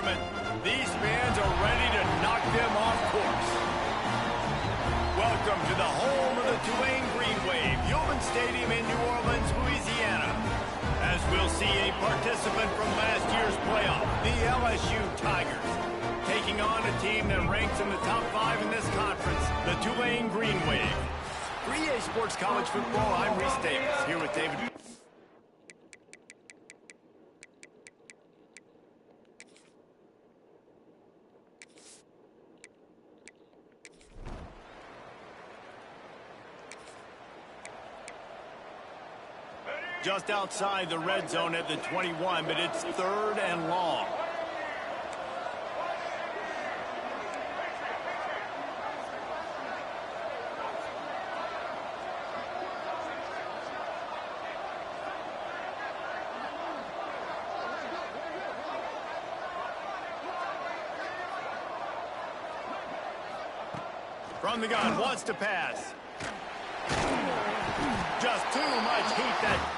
environment. These fans are ready to knock them off course. Welcome to the home of the Tulane Green Wave, Yulman Stadium in New Orleans, Louisiana. As we'll see a participant from last year's playoff, the LSU Tigers, taking on a team that ranks in the top 5 in this conference, the Tulane Green Wave. 3A Sports College Football, I'm Reese Davis, here with David. Just outside the red zone at the 21, but it's 3rd and long. From the gun, wants to pass. Just too much heat that...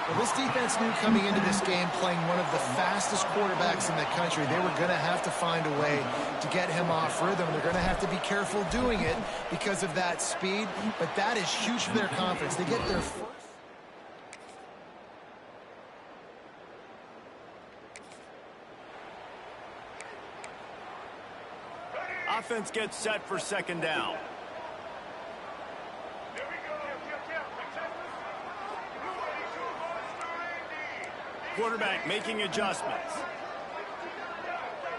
Well, this defense knew coming into this game, playing one of the fastest quarterbacks in the country, they were going to have to find a way to get him off rhythm. They're going to have to be careful doing it because of that speed, but that is huge for their confidence. They get their first... Offense gets set for 2nd down. Quarterback making adjustments.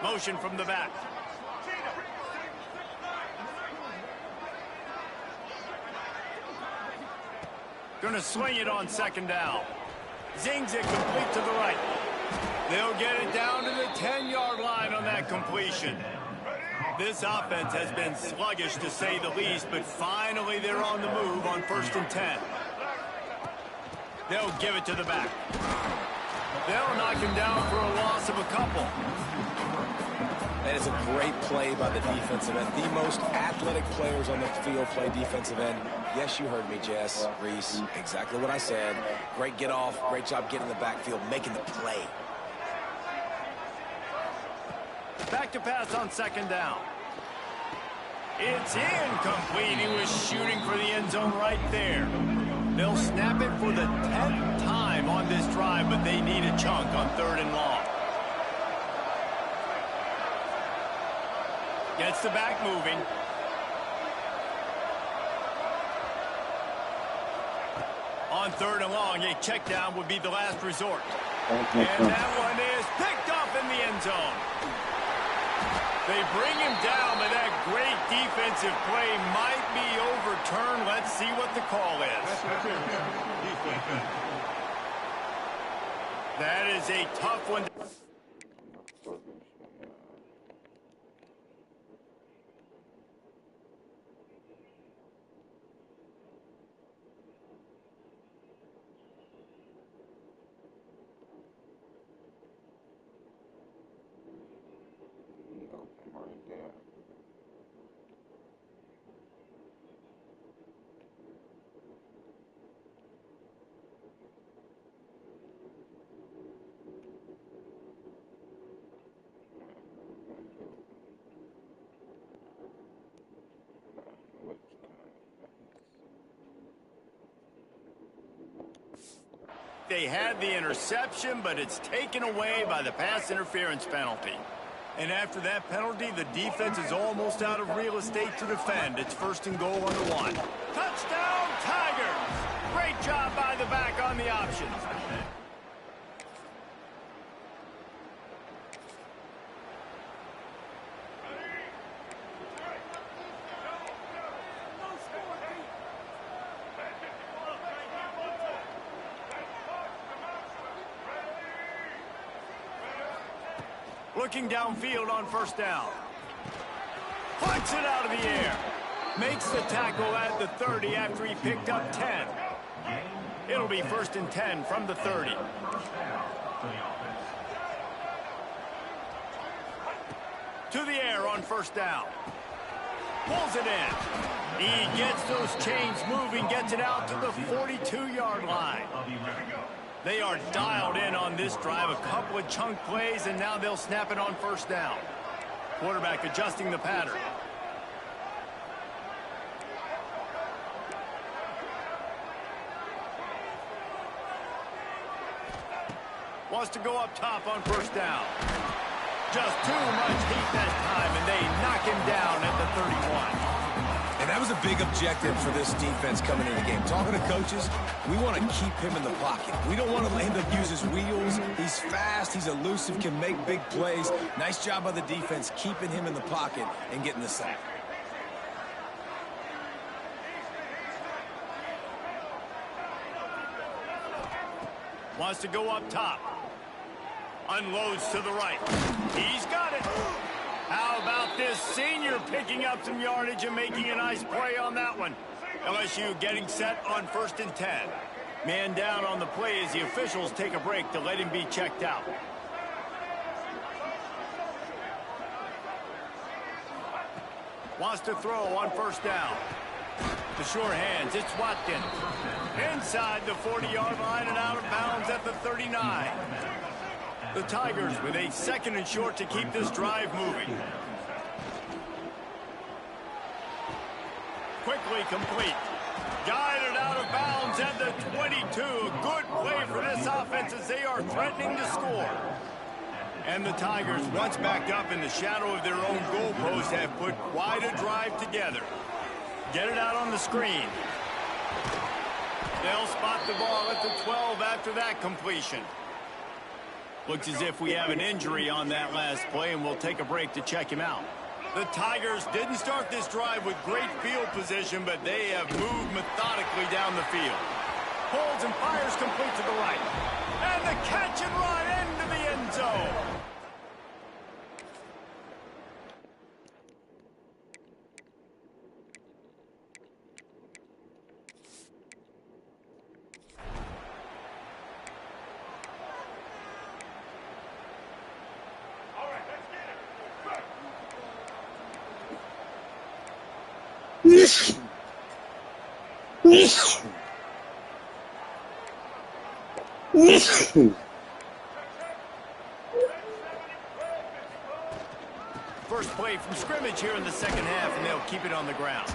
Motion from the back. Gonna swing it on 2nd down. Zings it complete to the right. They'll get it down to the 10-yard line on that completion. This offense has been sluggish to say the least, but finally they're on the move on 1st and 10. They'll give it to the back. They'll knock him down for a loss of a couple. That is a great play by the defensive end. The most athletic players on the field play defensive end. Yes, you heard me, Jess, Reese. Exactly what I said. Great get off. Great job getting in the backfield, making the play. Back to pass on 2nd down. It's incomplete. He was shooting for the end zone right there. They'll snap it for the 10th time on this drive, but they need a chunk on 3rd and long. Gets the back moving. On 3rd and long, a check down would be the last resort. And that one is picked up in the end zone. They bring him down, but that great defensive play might be overturned. Let's see what the call is. That is a tough one. They had the interception, but it's taken away by the pass interference penalty. And after that penalty, the defense is almost out of real estate to defend. It's 1st and goal on the 1. Touchdown, Tigers! Great job by the back on the options. Looking downfield on 1st down. Puts it out of the air. Makes the tackle at the 30 after he picked up 10. It'll be 1st and 10 from the 30. To the air on 1st down. Pulls it in. He gets those chains moving, gets it out to the 42-yard line. They are dialed in on this drive. A couple of chunk plays, and now they'll snap it on first down. Quarterback adjusting the pattern. Wants to go up top on first down. Just too much heat that time, and they knock him down at the 31. And that was a big objective for this defense coming into the game. Talking to coaches, we want to keep him in the pocket. We don't want to let him use his wheels. He's fast, he's elusive, can make big plays. Nice job by the defense keeping him in the pocket and getting the sack. Wants to go up top. Unloads to the right. He's got it. How about this senior picking up some yardage and making a nice play on that one? LSU getting set on 1st and 10. Man down on the play as the officials take a break to let him be checked out. Wants to throw on first down. The sure hands, it's Watkins. Inside the 40-yard line and out of bounds at the 39. The Tigers with a 2nd and short to keep this drive moving. Quickly complete. Guided out of bounds at the 22. A good play for this offense as they are threatening to score. And the Tigers, once backed up in the shadow of their own goalpost, have put quite a drive together. Get it out on the screen. They'll spot the ball at the 12 after that completion. Looks as if we have an injury on that last play, and we'll take a break to check him out. The Tigers didn't start this drive with great field position, but they have moved methodically down the field. Holds and fires complete to the right. And the catch and run into the end zone. First play from scrimmage here in the second half, and they'll keep it on the ground.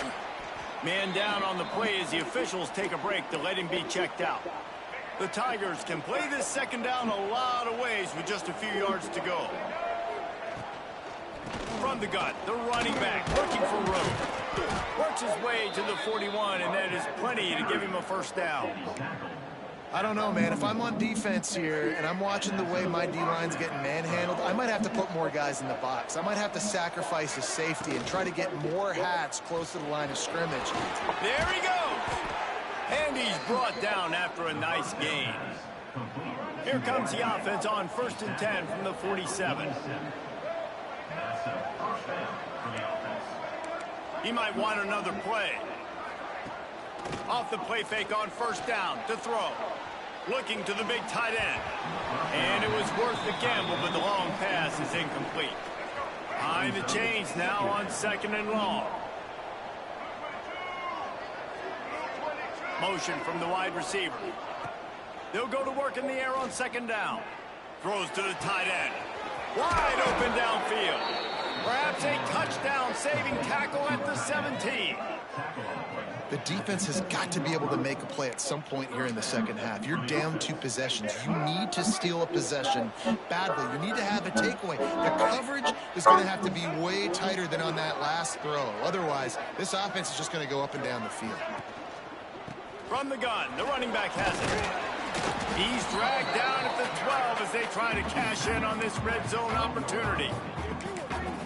Man down on the play as the officials take a break to let him be checked out. The Tigers can play this second down a lot of ways with just a few yards to go. From the gun, the running back looking for room. Works his way to the 41, and that is plenty to give him a first down. I don't know, man. If I'm on defense here and I'm watching the way my D-line's getting manhandled, I might have to put more guys in the box. I might have to sacrifice a safety and try to get more hats close to the line of scrimmage. There he goes. And he's brought down after a nice gain. Here comes the offense on 1st and 10 from the 47. He might want another play. Off the play fake on first down to throw. Looking to the big tight end. And it was worth the gamble, but the long pass is incomplete. Behind the chains now on 2nd and long. Motion from the wide receiver. They'll go to work in the air on 2nd down. Throws to the tight end. Wide open downfield. Perhaps a touchdown-saving tackle at the 17. The defense has got to be able to make a play at some point here in the second half. You're down 2 possessions. You need to steal a possession badly. You need to have a takeaway. The coverage is going to have to be way tighter than on that last throw. Otherwise, this offense is just going to go up and down the field. From the gun, the running back has it. He's dragged down at the 12 as they try to cash in on this red zone opportunity.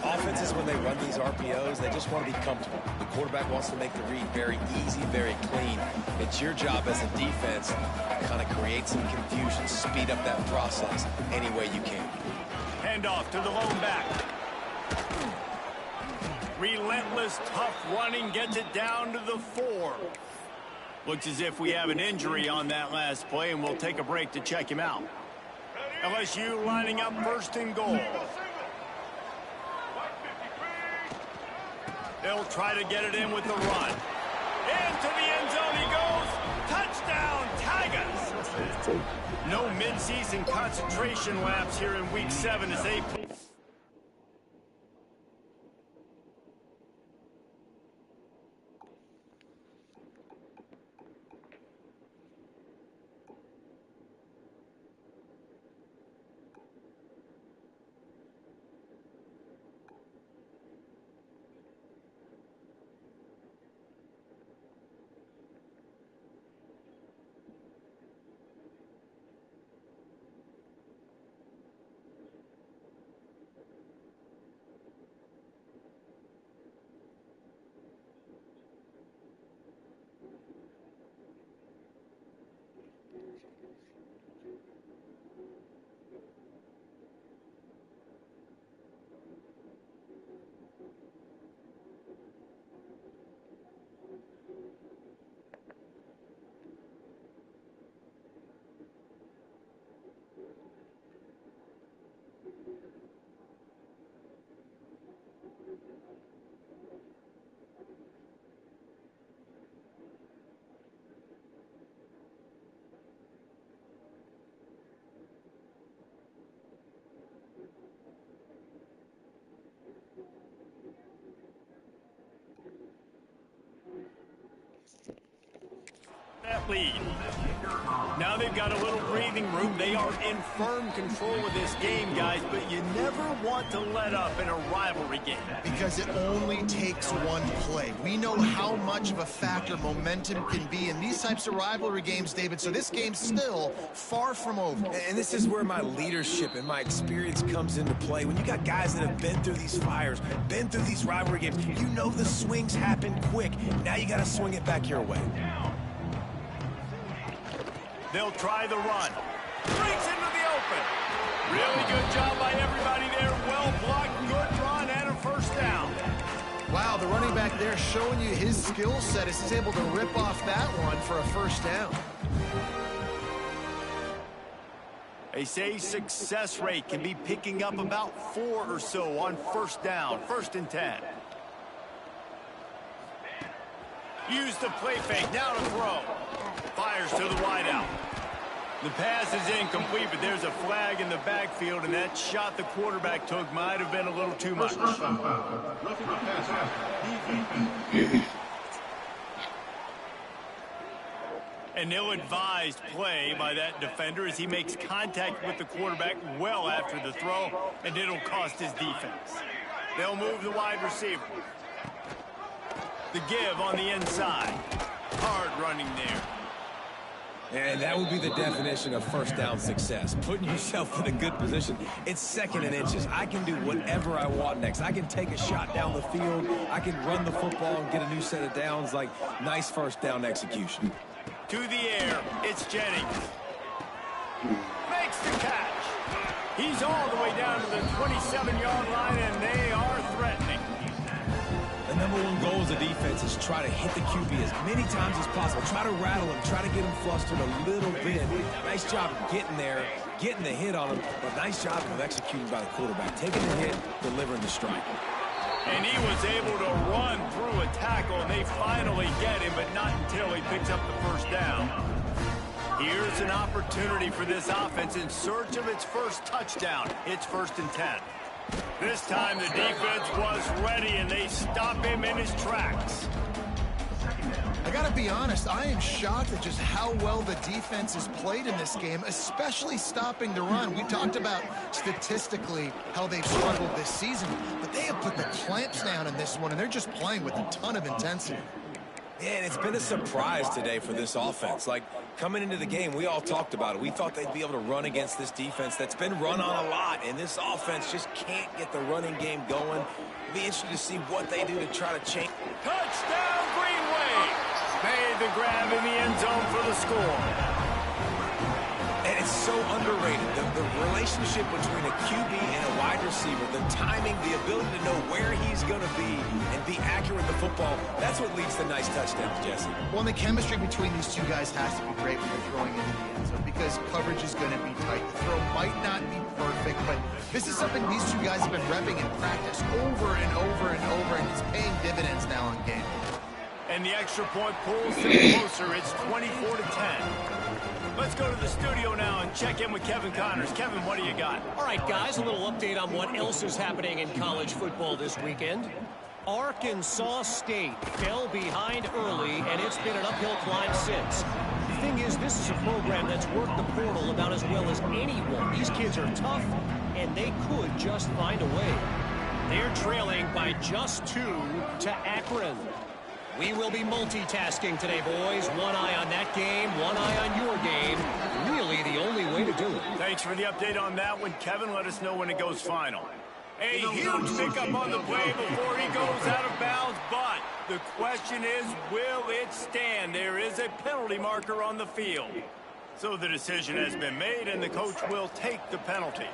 Offenses, when they run these RPOs, they just want to be comfortable. The quarterback wants to make the read very easy, very clean. It's your job as a defense to kind of create some confusion, speed up that process any way you can. Hand off to the lone back. Relentless, tough running gets it down to the 4. Looks as if we have an injury on that last play, and we'll take a break to check him out. LSU lining up 1st and goal. They'll try to get it in with the run. Into the end zone he goes. Touchdown, Tigers. No mid-season concentration laps here in Week 7 as they play. That lead. Now they've got a little breathing room. They are in firm control of this game, guys, but you never want to let up in a rivalry game. Because it only takes one play. We know how much of a factor momentum can be in these types of rivalry games, David, so this game's still far from over. And this is where my leadership and my experience comes into play. When you got guys that have been through these fires, been through these rivalry games, you know the swings happen quick. Now you got to swing it back your way. They'll try the run. Breaks into the open. Really good job by everybody there. Well blocked, good run, and a first down. Wow, the running back there showing you his skill set as he's able to rip off that one for a first down. They say success rate can be picking up about 4 or so on first down, 1st and 10. Use the play fake, now to throw. Fires to the wideout. The pass is incomplete, but there's a flag in the backfield, and that shot the quarterback took might have been a little too much. An ill-advised play by that defender as he makes contact with the quarterback well after the throw, and it'll cost his defense. They'll move the wide receiver. The give on the inside. Hard running there. And that would be the definition of first down success. Putting yourself in a good position. It's 2nd and inches. I can do whatever I want next. I can take a shot down the field. I can run the football and get a new set of downs. Like, nice first down execution. To the air, it's Jennings. Makes the catch. He's all the way down to the 27-yard line, and they are threatening. The #1 goal as a defense is try to hit the QB as many times as possible. Try to rattle him, try to get him flustered a little bit. Nice job getting there, getting the hit on him, but nice job of executing by the quarterback. Taking the hit, delivering the strike. And he was able to run through a tackle, and they finally get him, but not until he picks up the first down. Here's an opportunity for this offense in search of its first touchdown. It's 1st and 10. This time the defense was ready, and they stop him in his tracks. I gotta be honest, I am shocked at just how well the defense has played in this game, especially stopping the run. We talked about statistically how they've struggled this season, but they have put the clamps down in this one, and they're just playing with a ton of intensity. Yeah, and it's been a surprise today for this offense. Like, coming into the game, we all talked about it. We thought they'd be able to run against this defense that's been run on a lot, and this offense just can't get the running game going. It'll be interesting to see what they do to try to change. Touchdown, Green Wave! Made the grab in the end zone for the score. And it's so underrated. The relationship between a QB and a wide receiver, the timing, the ability to know where he's going to be and be accurate with the football, that's what leads to nice touchdowns, Jesse. Well, and the chemistry between these two guys has to be great when you're throwing into the end zone because coverage is going to be tight. The throw might not be perfect, but this is something these two guys have been repping in practice over and over and over, and it's paying dividends now in game. And the extra point pulls them closer. It's 24-10. Let's go to the studio now and check in with Kevin Connors. Kevin, what do you got? All right, guys, a little update on what else is happening in college football this weekend. Arkansas State fell behind early, and it's been an uphill climb since. The thing is, this is a program that's worked the portal about as well as anyone. These kids are tough, and they could just find a way. They're trailing by just 2 to Akron. We will be multitasking today, boys. One eye on that game, one eye on your game. Really the only way to do it. Thanks for the update on that one, Kevin. Let us know when it goes final. A huge pickup on the play before he goes out of bounds, but the question is, will it stand? There is a penalty marker on the field. So the decision has been made, and the coach will take the penalty.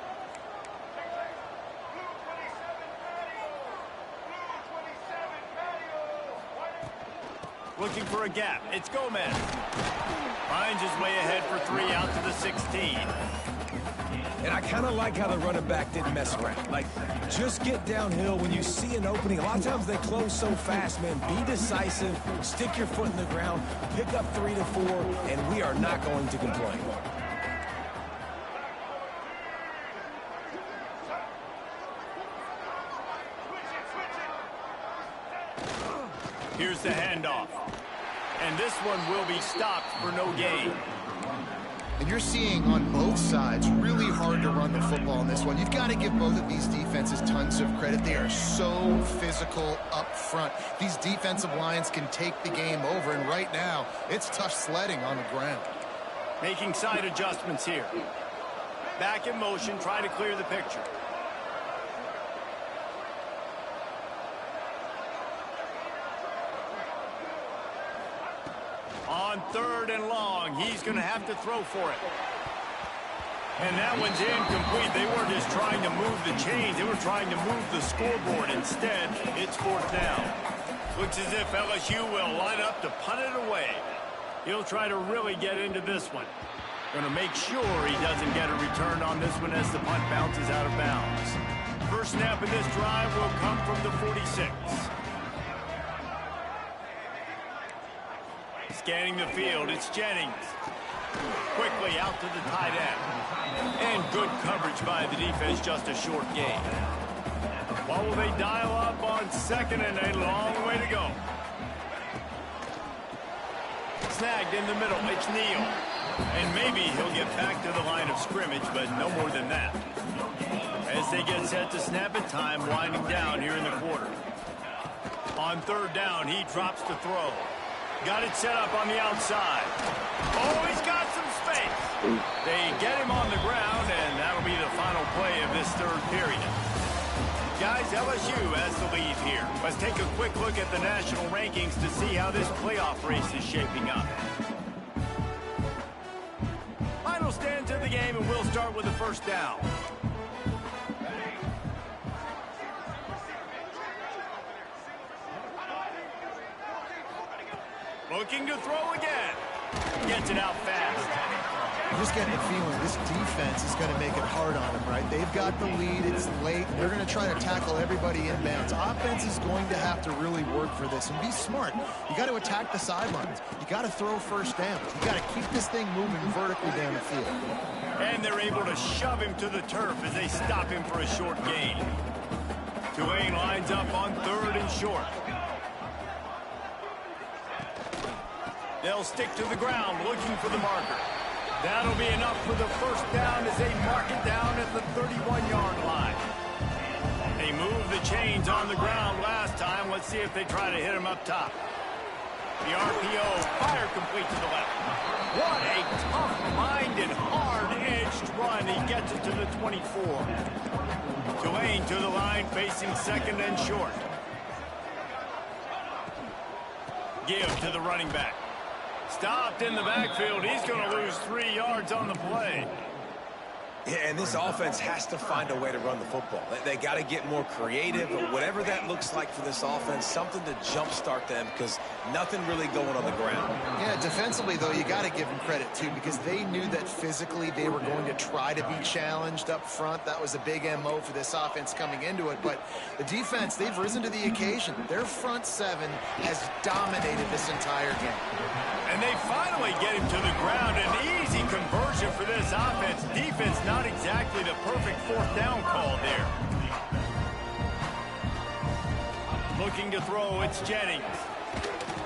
Looking for a gap. It's Gomez. Finds his way ahead for 3 out to the 16. And I kind of like how the running back didn't mess around. Like, just get downhill when you see an opening. A lot of times they close so fast, man. Be decisive, stick your foot in the ground, pick up 3 to 4, and we are not going to complain. Here's the handoff. And this one will be stopped for no gain. And you're seeing on both sides really hard to run the football in this one. You've got to give both of these defenses tons of credit. They are so physical up front. These defensive lines can take the game over, and right now it's tough sledding on the ground. Making side adjustments here. Back in motion, try to clear the picture. On 3rd and long, he's going to have to throw for it. And that one's incomplete. They weren't just trying to move the chains. They were trying to move the scoreboard. Instead, it's 4th down. Looks as if LSU will line up to punt it away. He'll try to really get into this one. Going to make sure he doesn't get a return on this one as the punt bounces out of bounds. First snap in this drive will come from the 46. Scanning the field, it's Jennings. Quickly out to the tight end. And good coverage by the defense, just a short gain. What will they dial up on 2nd and a long way to go? Snagged in the middle, it's Neal. And maybe he'll get back to the line of scrimmage, but no more than that. As they get set to snap it, time winding down here in the quarter. On 3rd down, he drops to throw. Got it set up on the outside. Oh, he's got some space. They get him on the ground, and that'll be the final play of this 3rd period. Guys, LSU has the lead here. Let's take a quick look at the national rankings to see how this playoff race is shaping up. Final stands of the game, and we'll start with the 1st down. Looking to throw again. Gets it out fast. I'm just getting the feeling this defense is going to make it hard on them, right? They've got the lead. It's late. They're going to try to tackle everybody inbounds. Offense is going to have to really work for this and be smart. You got to attack the sidelines. You got to throw 1st down. You got to keep this thing moving vertically down the field. And they're able to shove him to the turf as they stop him for a short gain. Tulane lines up on 3rd and short. They'll stick to the ground looking for the marker. That'll be enough for the 1st down as they mark it down at the 31-yard line. They moved the chains on the ground last time. Let's see if they try to hit him up top. The RPO, fire complete to the left. What a tough-minded, hard-edged run. He gets it to the 24. Tulane to the line, facing 2nd and short. Give to the running back. Stopped in the backfield. He's going to lose 3 yards on the play. Yeah, and this offense has to find a way to run the football. They got to get more creative, but whatever that looks like for this offense, something to jumpstart them because nothing really going on the ground. Yeah, defensively, though, you got to give them credit, too, because they knew that physically they were going to try to be challenged up front. That was a big MO for this offense coming into it. But the defense, they've risen to the occasion. Their front 7 has dominated this entire game. And they finally get him to the ground. An easy conversion for this offense. Defense not exactly the perfect fourth down call there. Looking to throw, it's Jennings.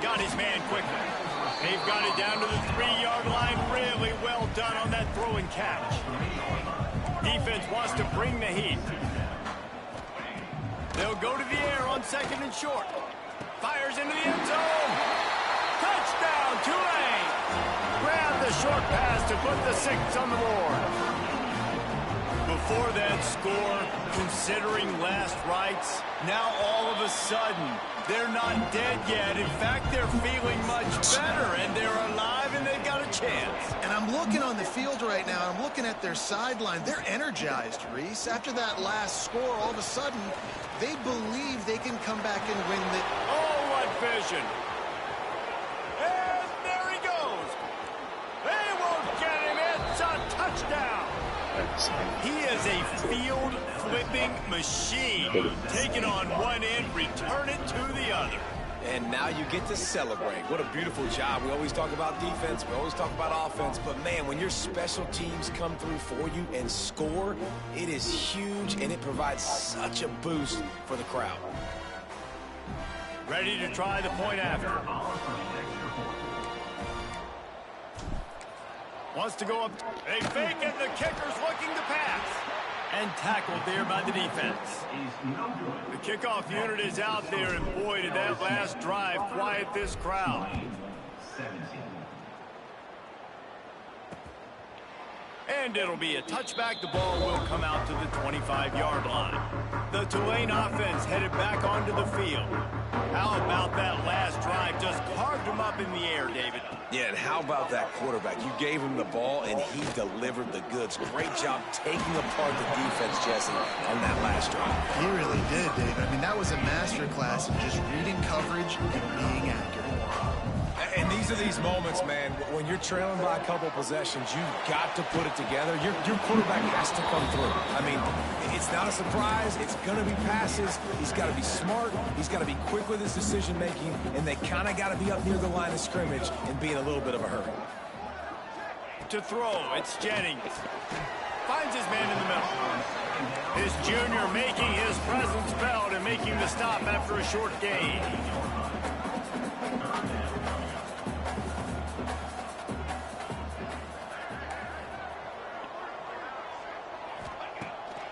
Got his man quickly. They've got it down to the 3-yard line. Really well done on that throw and catch. Defense wants to bring the heat. They'll go to the air on 2nd and short. Fires into the end zone. Touchdown, Tulane. Grab the short pass to put the 6 on the board. Before that score, considering last rites, now all of a sudden, they're not dead yet. In fact, they're feeling much better, and they're alive, and they've got a chance. And I'm looking on the field right now, and I'm looking at their sideline. They're energized, Reese. After that last score, all of a sudden, they believe they can come back and win the... Oh, what vision. And there he goes. They won't get him. It's a touchdown. He is a field-flipping machine. Take it on one end, return it to the other. And now you get to celebrate. What a beautiful job. We always talk about defense. We always talk about offense. But, man, when your special teams come through for you and score, it is huge, and it provides such a boost for the crowd. Ready to try the point after. Wants to go up. They fake it. The kicker's looking to pass. And tackled there by the defense. The kickoff unit is out there, and boy, did that last drive quiet this crowd. And it'll be a touchback. The ball will come out to the 25-yard line. The Tulane offense headed back onto the field. How about that last drive? Just carved him up in the air, David. Yeah, and how about that quarterback? You gave him the ball, and he delivered the goods. Great job taking apart the defense, Jesse, on that last drive. He really did, David. I mean, that was a masterclass in just reading coverage and being accurate. And these are these moments, man, when you're trailing by a couple possessions, you've got to put it together. Your quarterback has to come through. I mean, it's not a surprise. It's going to be passes. He's got to be smart. He's got to be quick with his decision-making, and they kind of got to be up near the line of scrimmage and be in a little bit of a hurry. To throw, it's Jennings. Finds his man in the middle. His junior making his presence felt and making the stop after a short gain.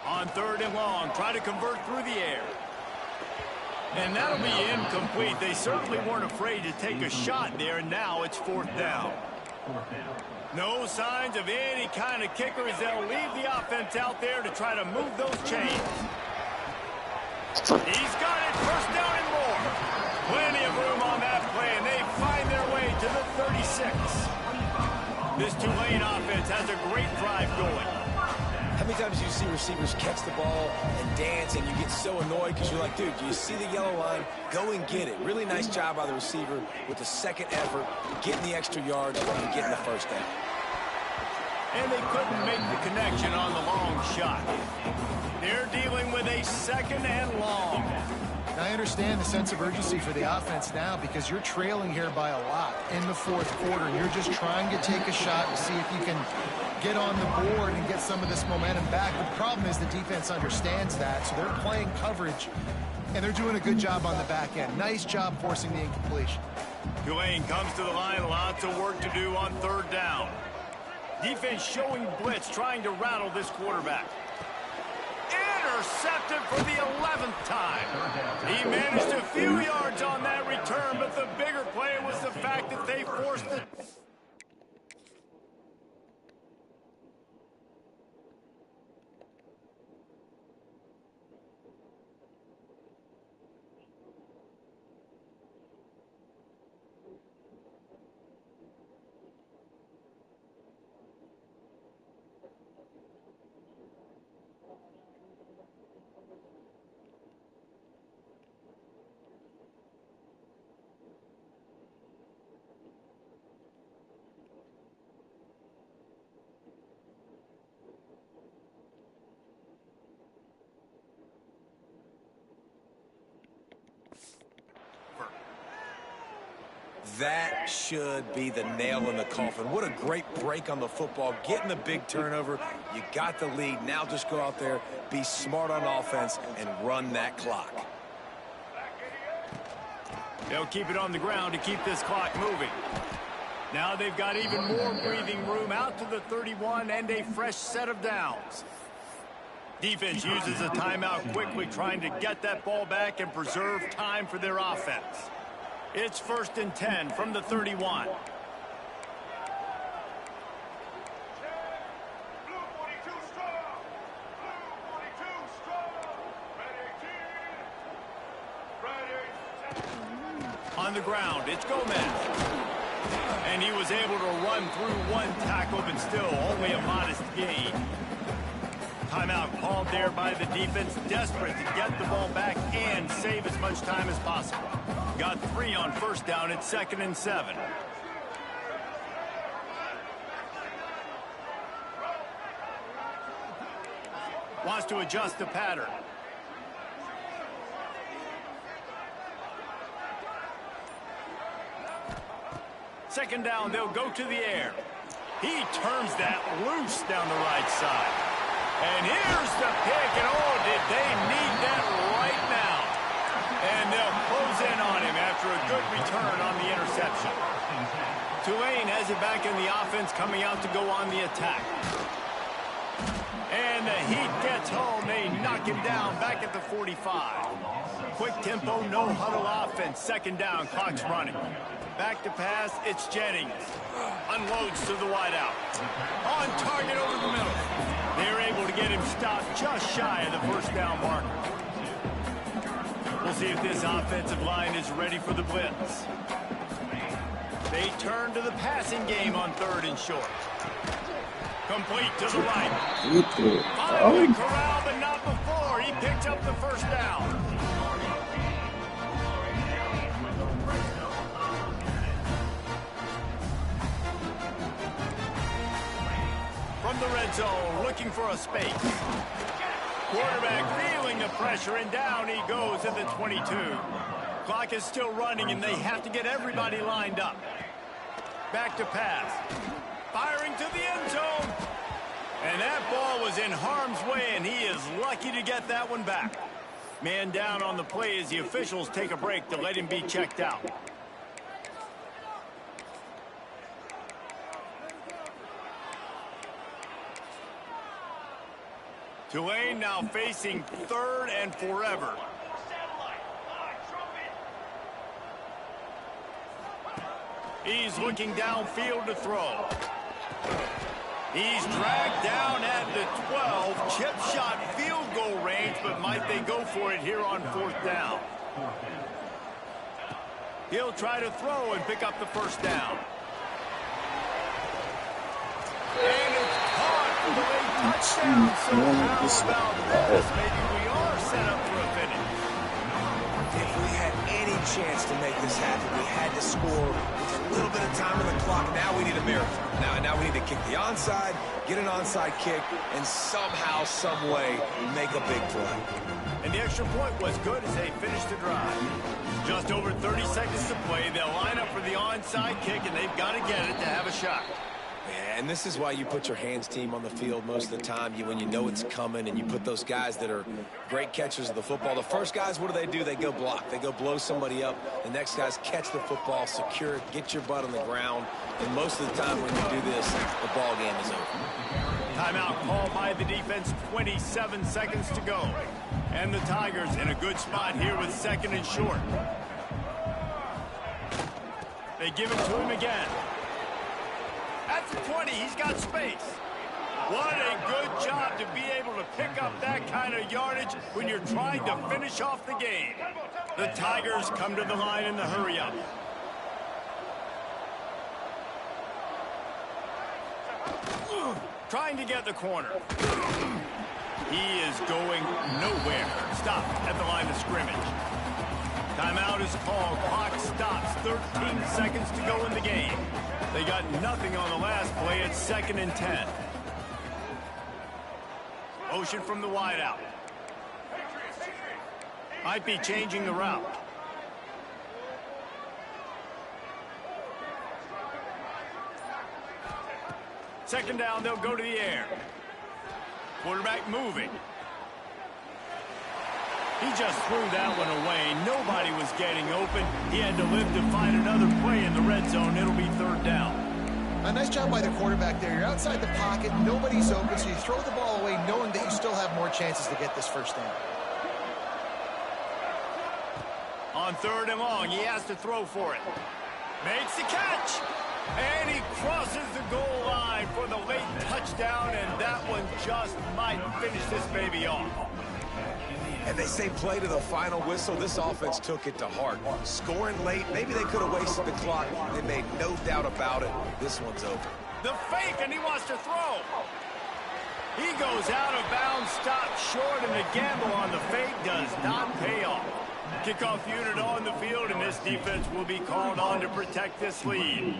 On 3rd and long, try to convert through the air. And that'll be incomplete. They certainly weren't afraid to take a shot there, and now it's 4th down. No signs of any kind of kickers. They'll leave the offense out there to try to move those chains. He's got it, 1st down and more. Plenty of room on that play, and they find their way to the 36. This Tulane offense has a great drive going. How many times do you see receivers catch the ball and dance and you get so annoyed because you're like, dude, do you see the yellow line? Go and get it. Really nice job by the receiver with the second effort, getting the extra yards and getting the 1st down. And they couldn't make the connection on the long shot. They're dealing with a 2nd and long. I understand the sense of urgency for the offense now because you're trailing here by a lot in the 4th quarter, and you're just trying to take a shot to see if you can get on the board and get some of this momentum back. But the problem is the defense understands that, so they're playing coverage, and they're doing a good job on the back end. Nice job forcing the incompletion. Tulane comes to the line. Lots of work to do on 3rd down. Defense showing blitz, trying to rattle this quarterback. Intercepted for the 11th time. He managed a few yards on that return, but the bigger play was the fact that they forced it. That should be the nail in the coffin. What a great break on the football. Getting the big turnover. You got the lead. Now just go out there, be smart on offense, and run that clock. They'll keep it on the ground to keep this clock moving. Now they've got even more breathing room out to the 31 and a fresh set of downs. Defense uses a timeout quickly, trying to get that ball back and preserve time for their offense. It's 1st and 10 from the 31. On the ground, it's Gomez. And he was able to run through one tackle, but still only a modest gain. Timeout called there by the defense, desperate to get the ball back and save as much time as possible. Got 3 on 1st down at 2nd and 7. Wants to adjust the pattern. Second down, they'll go to the air. He turns that loose down the right side. And here's the pick, and oh, did they need that right now. And they'll close in on him after a good return on the interception. Tulane has it back in the offense, coming out to go on the attack. And the heat gets home. They knock him down back at the 45. Quick tempo, no huddle offense. Second down, clock's running. Back to pass, it's Jennings. Unloads to the wideout. On target over the middle. They're able to get him stopped just shy of the 1st down marker. We'll see if this offensive line is ready for the blitz. They turn to the passing game on 3rd and short. Complete to the right. Finally corralled, but not before. He picked up the 1st down. From the red zone, looking for a space. Quarterback feeling the pressure, and down he goes at the 22. Clock is still running, and they have to get everybody lined up. Back to pass. Firing to the end zone. And that ball was in harm's way, and he is lucky to get that one back. Man down on the play as the officials take a break to let him be checked out. Tulane now facing 3rd and forever. He's looking downfield to throw. He's dragged down at the 12. Chip shot field goal range, but might they go for it here on 4th down? He'll try to throw and pick up the 1st down. And it's caught for the late touchdown. So how about this? Maybe we are set up for a finish. If we had any chance to make this happen, we had to score with a little bit of time on the clock. Now we need a miracle. Now we need to kick the onside, get an onside kick, and somehow, some way, make a big play. And the extra point was good as they finished the drive. Just over 30 seconds to play. They'll line up for the onside kick, and they've got to get it to have a shot. And this is why you put your hands team on the field most of the time. When you know it's coming, and you put those guys that are great catchers of the football. The first guys, what do? They go block. They go blow somebody up. The next guys catch the football, secure it, get your butt on the ground. And most of the time when you do this, the ball game is over. Timeout called by the defense, 27 seconds to go. And the Tigers in a good spot here with 2nd and short. They give it to him again. At the 20, he's got space. What a good job to be able to pick up that kind of yardage when you're trying to finish off the game. The Tigers come to the line in the hurry-up. Trying to get the corner. He is going nowhere. Stopped at the line of scrimmage. Timeout is called. Clock stops. 13 seconds to go in the game. They got nothing on the last play. It's 2nd and 10. Motion from the wideout. Might be changing the route. Second down, they'll go to the air. Quarterback moving. He just threw that one away. Nobody was getting open. He had to live to find another play in the red zone. It'll be third down. A nice job by the quarterback there. You're outside the pocket. Nobody's open, so you throw the ball away knowing that you still have more chances to get this first down. On third and long, he has to throw for it. Makes the catch. And he crosses the goal line for the late touchdown, and that one just might finish this baby off. And they say play to the final whistle. This offense took it to heart. Scoring late, maybe they could have wasted the clock. They made no doubt about it. This one's over. The fake, and he wants to throw. He goes out of bounds, stopped short, and the gamble on the fake does not pay off. Kickoff unit on the field, and this defense will be called on to protect this lead.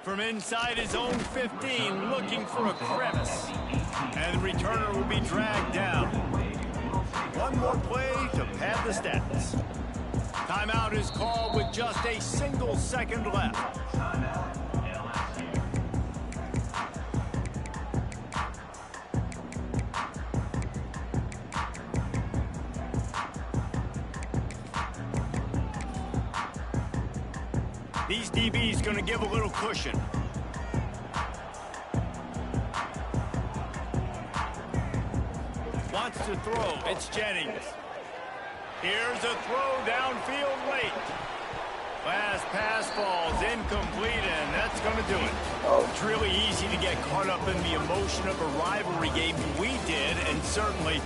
From inside his own 15, looking for a crevice. And the returner will be dragged down. One more play to pad the stats. Timeout is called with just a single second left. These DBs going to give a little cushion. Wants to throw. It's Jennings. Here's a throw downfield late. Last pass falls incomplete, and that's going to do it. It's really easy to get caught up in the emotion of a rivalry game. We did, and certainly